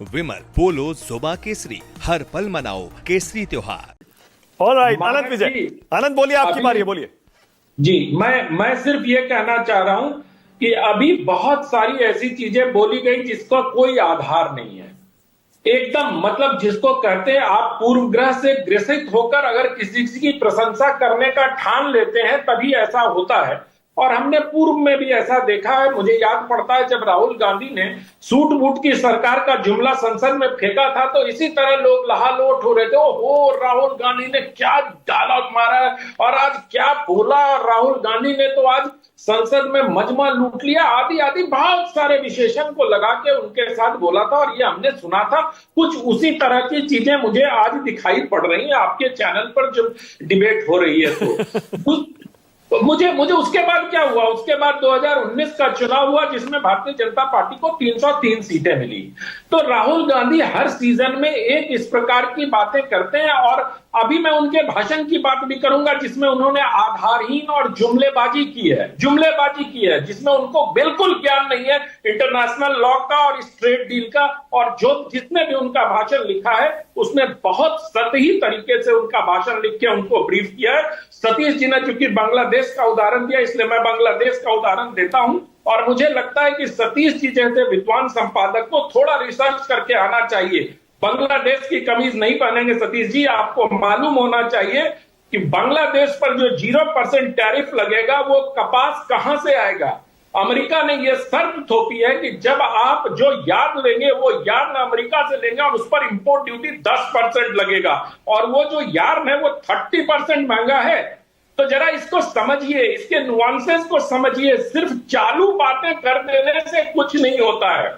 विमल, पोलो, जोबा केसरी, हर पल मनाओ केसरी त्योहार। ऑलराइट, आनंद विजय, आनंद बोलिए, आपकी बारी है, बोलिए। जी, मैं सिर्फ ये कहना चाह रहा हूं कि अभी बहुत सारी ऐसी चीजें बोली गई जिसका कोई आधार नहीं है। एकदम मतलब जिसको कहते हैं आप पूर्वग्रह से ग्रसित होकर अगर किसी की प्रशंसा करने का ठान लेते हैं तभी ऐसा होता है। और हमने पूर्व में भी ऐसा देखा है। मुझे याद पड़ता है जब राहुल गांधी ने सूट बूट की सरकार का जुमला संसद में फेंका था तो इसी तरह लोग लहालोट हो रहे थे। ओहो, राहुल गांधी ने क्या डायलॉग मारा है और आज क्या बोला। राहुल गांधी ने तो आज संसद में मजमा लूट लिया, आदि आदि बहुत सारे विशेषण को लगा के उनके साथ बोला था और ये हमने सुना था। कुछ उसी तरह की चीजें मुझे आज दिखाई पड़ रही हैं आपके चैनल पर जब डिबेट हो रही है तो मुझे उसके बाद क्या हुआ, उसके बाद 2019 का चुनाव हुआ जिसमें भारतीय जनता पार्टी को 303 सीटें मिली। तो राहुल गांधी हर सीजन में एक इस प्रकार की बातें करते हैं और अभी मैं उनके भाषण की बात भी करूंगा जिसमें उन्होंने आधारहीन और जुमलेबाजी की है जिसमें उनको बिल्कुल ज्ञान नहीं है इंटरनेशनल लॉ का और इस ट्रेड डील का। और जो जिसने भी उनका भाषण लिखा है उसने बहुत सतही तरीके से उनका भाषण लिख के उनको ब्रीफ किया है। सतीश जी ने चूंकि बांग्लादेश का उदाहरण दिया इसलिए मैं बांग्लादेश का उदाहरण देता हूं। और मुझे लगता है कि सतीश जी जैसे विद्वान संपादक को थोड़ा रिसर्च करके आना चाहिए। बांग्लादेश की कमीज नहीं पहनेंगे सतीश जी, आपको मालूम होना चाहिए कि बांग्लादेश पर जो 0% टैरिफ लगेगा वो कपास कहां से आएगा। अमेरिका ने यह शर्त थोपी है कि जब आप जो यार्न लेंगे वो यार्न अमेरिका से लेंगे और उस पर इंपोर्ट ड्यूटी 10% लगेगा और वो जो यार्न है वो 30% महंगा है। तो जरा इसको समझिए, इसके नुआंसेस को समझिए। सिर्फ चालू बातें कर देने से कुछ नहीं होता है।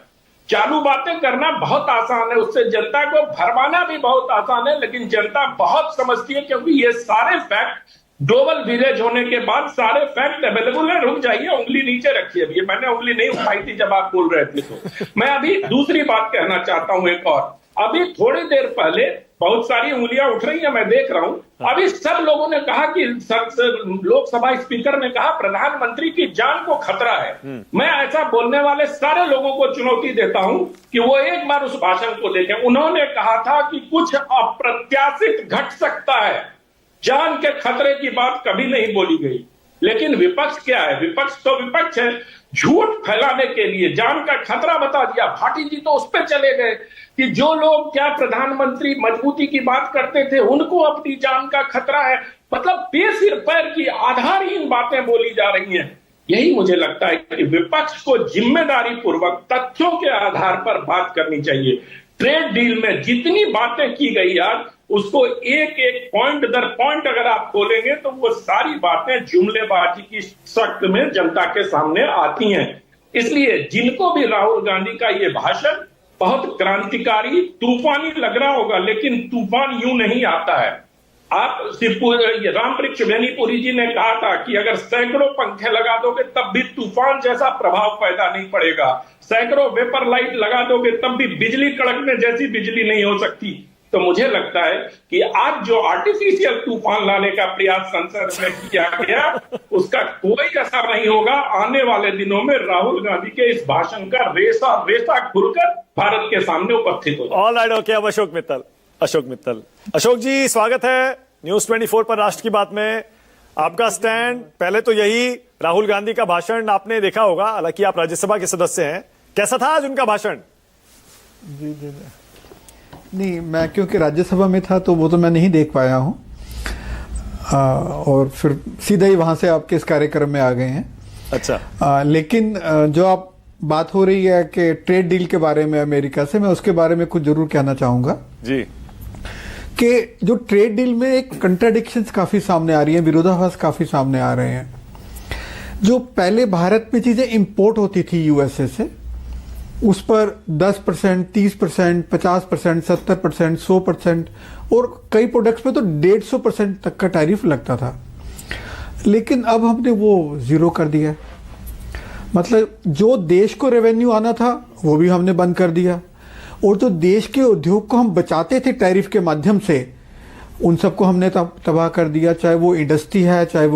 चालू बातें करना बहुत आसान है, उससे जनता को भरमाना भी बहुत आसान है, लेकिन जनता बहुत समझती है क्योंकि ये सारे फैक्ट ग्लोबल विलेज होने के बाद सारे फैक्ट अवेलेबल है। रुक जाइए, उंगली नीचे रखिए। अभी मैंने उंगली नहीं उठाई थी जब आप बोल रहे थे। तो मैं अभी दूसरी बात कहना चाहता हूं एक और। अभी थोड़ी देर पहले बहुत सारी उंगलियां उठ रही हैं, मैं देख रहा हूं। अभी सब लोगों ने कहा कि लोकसभा स्पीकर ने कहा प्रधानमंत्री की जान को खतरा है। मैं ऐसा बोलने वाले सारे लोगों को चुनौती देता हूं कि वो एक बार उस भाषण को देखें। उन्होंने कहा था कि कुछ अप्रत्याशित घट सकता है, जान के खतरे की बात कभी नहीं बोली गई। लेकिन विपक्ष क्या है? विपक्ष तो विपक्ष है, झूठ फैलाने के लिए जान का खतरा बता दिया। भाटी जी तो उस पर चले गए कि जो लोग क्या प्रधानमंत्री मजबूती की बात करते थे उनको अपनी जान का खतरा है। मतलब बेसिर पैर की आधारहीन बातें बोली जा रही हैं। यही मुझे लगता है कि विपक्ष को जिम्मेदारी पूर्वक तथ्यों के आधार पर बात करनी चाहिए। ट्रेड डील में जितनी बातें की गई आज उसको एक एक पॉइंट दर पॉइंट अगर आप खोलेंगे तो वो सारी बातें जुमलेबाजी की शक्ल में जनता के सामने आती हैं। इसलिए जिनको भी राहुल गांधी का ये भाषण बहुत क्रांतिकारी तूफानी लग रहा होगा, लेकिन तूफान यूं नहीं आता है। आप रामवृक्ष बेनीपुरी जी ने कहा था कि अगर सैकड़ों पंखे लगा दोगे तब भी तूफान जैसा प्रभाव पैदा नहीं पड़ेगा, सैकड़ों वेपर लाइट लगा दोगे तब भी बिजली कड़कने जैसी बिजली नहीं हो सकती। तो मुझे लगता है कि आज जो आर्टिफिशियल तूफान लाने का प्रयास संसद में किया गया उसका कोई असर नहीं होगा। आने वाले दिनों में राहुल गांधी के इस भाषण का रेसा खुलकर भारत के सामने उपस्थित हो। Alright, okay. अब अशोक मित्तल, अशोक जी स्वागत है न्यूज 24 पर राष्ट्र की बात में। आपका स्टैंड पहले तो यही, राहुल गांधी का भाषण आपने देखा होगा, हालांकि आप राज्यसभा के सदस्य हैं। कैसा था आज उनका भाषण? जी नहीं, मैं क्योंकि राज्यसभा में था तो वो तो मैं नहीं देख पाया हूँ और फिर सीधा ही वहां से आपके इस कार्यक्रम में आ गए हैं। अच्छा। लेकिन जो आप बात हो रही है कि ट्रेड डील के बारे में अमेरिका से, मैं उसके बारे में कुछ जरूर कहना चाहूंगा जी कि जो ट्रेड डील में एक कंट्राडिक्शंस काफी सामने आ रही हैं, विरोधाभास काफी सामने आ रहे हैं। जो पहले भारत में चीजें इंपोर्ट होती थी यूएसए से, उस पर 10%, 30%, 50%, 70%, 100% और कई प्रोडक्ट्स पे तो 150% तक का टैरिफ लगता था। लेकिन अब हमने वो जीरो कर दिया। मतलब जो देश को रेवेन्यू आना था वो भी हमने बंद कर दिया और जो देश के उद्योग को हम बचाते थे टैरिफ के माध्यम से उन सबको हमने तबाह कर दिया, चाहे वो इंडस्ट्री है चाहे वो